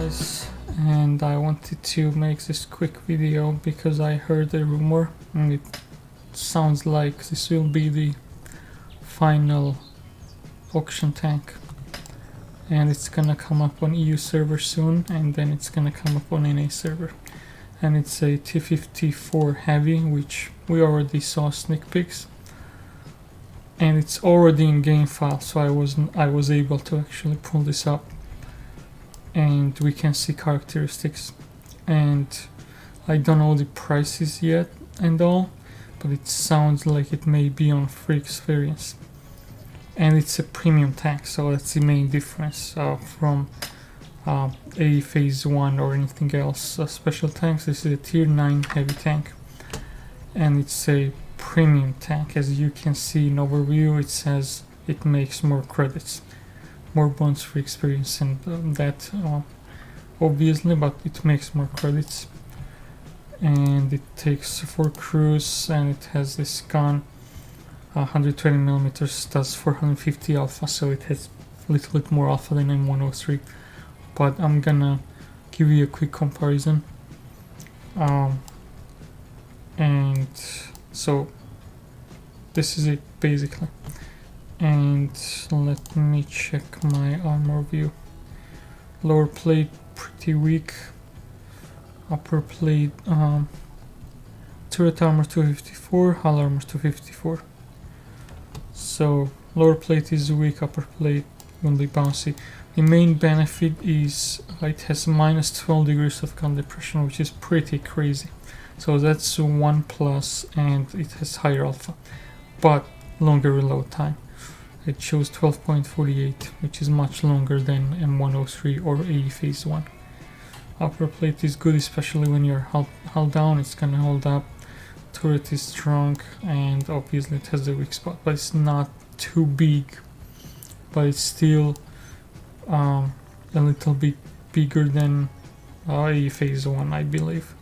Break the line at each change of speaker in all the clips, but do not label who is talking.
guys, and I wanted to make this quick video because I heard a rumor and it sounds like this will be the final auction tank, and it's gonna come up on EU server soon, and then it's gonna come up on NA server, and it's a T54 heavy, which we already saw sneak peeks, and it's already in game file, so I was able to actually pull this up and we can see characteristics. And I don't know the prices yet and all, but it sounds like it may be on free experience, and it's a premium tank, so that's the main difference from a phase 1 or anything else special tanks. This is a tier 9 heavy tank, and it's a premium tank. As you can see in overview, it says it makes more credits, more bonds for experience, and that obviously, but it makes more credits, and it takes 4 crews, and it has this gun, 120mm, does 450 alpha, so it has a little bit more alpha than M103. But I'm gonna give you a quick comparison, and so this is it basically. And let me check my armor view. Lower plate pretty weak, upper plate turret armor 254, hull armor 254. So lower plate is weak, upper plate will be bouncy. The main benefit is it has minus 12 degrees of gun depression, which is pretty crazy. So that's 1 plus, and it has higher alpha, but longer reload time. It shows 12.48, which is much longer than M103 or AE phase 1. Upper plate is good, especially when you're hull down, it's gonna hold up. Turret is strong, and obviously it has the weak spot, but it's not too big, but it's still a little bit bigger than AE phase 1, I believe.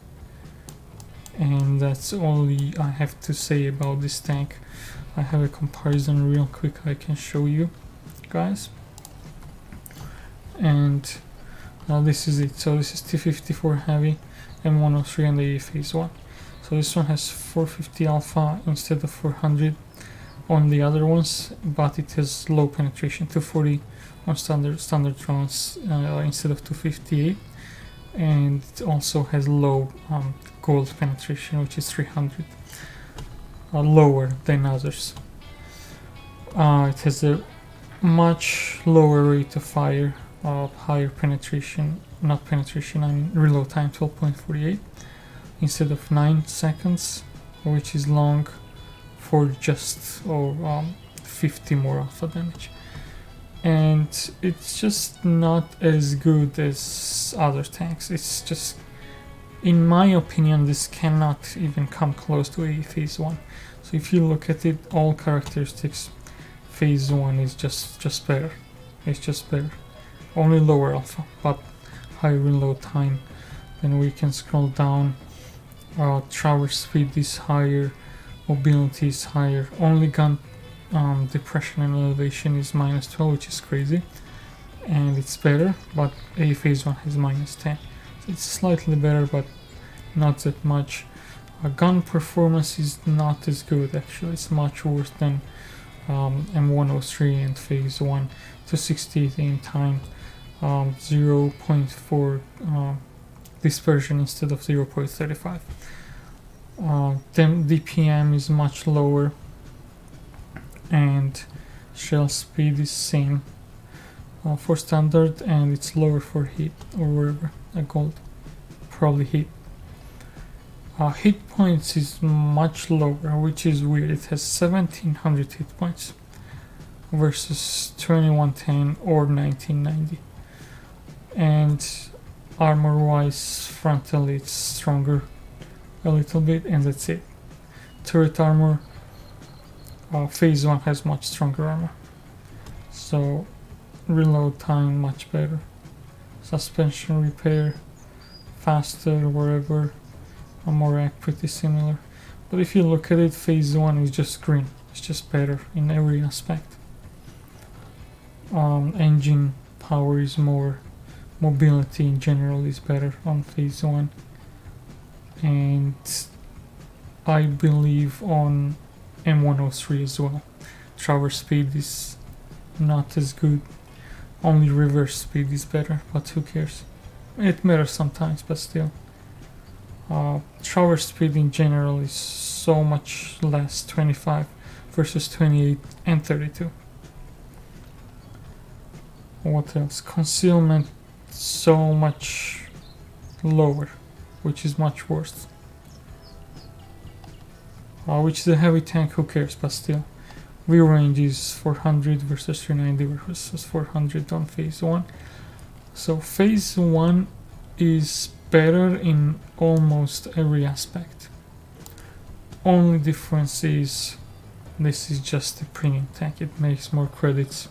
And that's all I have to say about this tank. I have a comparison real quick I can show you guys, and this is it. So this is T54 heavy, M103, and the phase 1. So this one has 450 alpha instead of 400 on the other ones, but it has low penetration, 240 on standard rounds instead of 258, and it also has low gold penetration, which is 300. Lower than others. It has a much lower rate of fire, higher penetration, not penetration, I mean reload time, 12.48 instead of 9 seconds, which is long, for just 50 more alpha damage. And it's just not as good as other tanks. It's just, in my opinion, this cannot even come close to a phase 1. So if you look at it, all characteristics, phase 1 is just better. It's just better. Only lower alpha, but higher reload time. Then we can scroll down. Traverse speed is higher, mobility is higher. Only gun depression and elevation is minus 12, which is crazy, and it's better. But a phase 1 has minus 10. So it's slightly better, but not that much. Gun performance is not as good, actually. It's much worse than M103 and phase 1. 268 aim time, 0.4 dispersion instead of 0.35. Then DPM is much lower, and shell speed is same for standard, and it's lower for hit or whatever, gold, probably hit. Hit points is much lower, which is weird. It has 1700 hit points versus 2110 or 1990. And armor wise, frontally it's stronger a little bit, and that's it. Turret armor, phase 1 has much stronger armor, so reload time much better. Suspension repair faster wherever. More pretty similar, but if you look at it, phase 1 is just green. It's just better in every aspect. Engine power is more mobility in general is better on phase 1, and I believe on M103 as well. Traverse speed is not as good, only reverse speed is better, but who cares? It matters sometimes, but still. Traverse speed in general is so much less, 25 versus 28 and 32. What else? Concealment so much lower, which is much worse. Which is a heavy tank, who cares, but still. View range is 400 versus 390 versus 400 on phase 1. So phase 1 is better in almost every aspect. Only difference is this is just a premium tank, it makes more credits.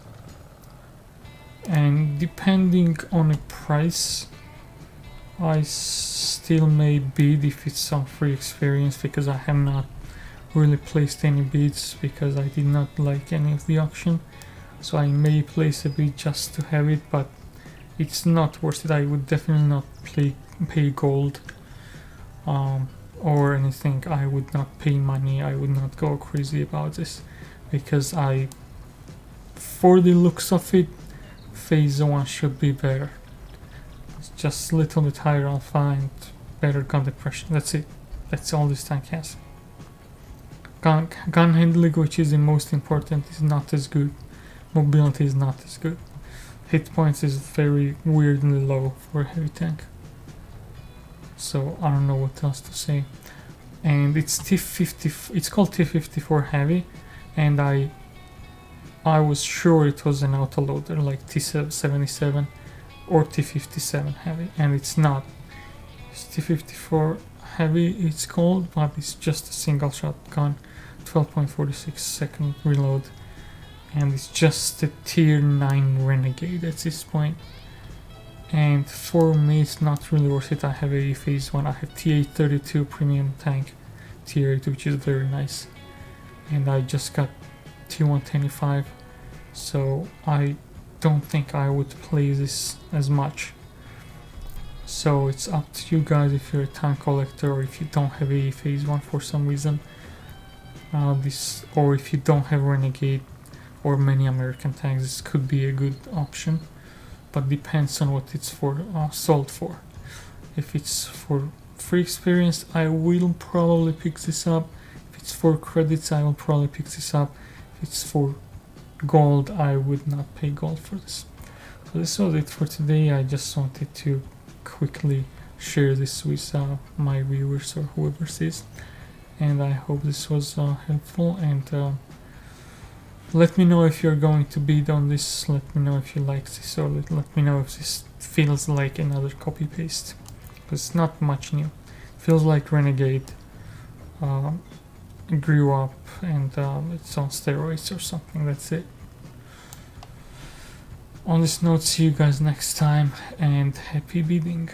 And depending on a price, I still may bid if it's some free experience, because I have not really placed any bids because I did not like any of the auction. So I may place a bid just to have it, but it's not worth it. I would definitely not pay gold or anything. I would not pay money. I would not go crazy about this, because for the looks of it, phase 1 should be better. It's just a little bit higher alpha and better gun depression. That's it. That's all this tank has. Gun handling, which is the most important, is not as good. Mobility is not as good. Hit points is very weirdly low for a heavy tank. So I don't know what else to say. And it's T50. It's called T54 heavy, and I was sure it was an autoloader like T77 or T57 heavy, and it's not. It's T54 heavy, it's called, but it's just a single shot gun, 12.46 second reload, and it's just a tier 9 renegade at this point. And for me it's not really worth it. I have a phase 1, I have T832 premium tank tier 8, which is very nice, and I just got T125, so I don't think I would play this as much. So it's up to you guys if you're a tank collector, or if you don't have a phase 1 for some reason, or if you don't have renegade or many American tanks, this could be a good option, but depends on what it's sold for. If it's for free experience, I will probably pick this up. If it's for credits, I will probably pick this up. If it's for gold, I would not pay gold for this. So this was it for today. I just wanted to quickly share this with my viewers or whoever sees, and I hope this was helpful. And let me know if you're going to bid on this. Let me know if you like this, or let me know if this feels like another copy paste, because it's not much new. It feels like Renegade grew up and it's on steroids or something. That's it. On this note, see you guys next time, and happy bidding.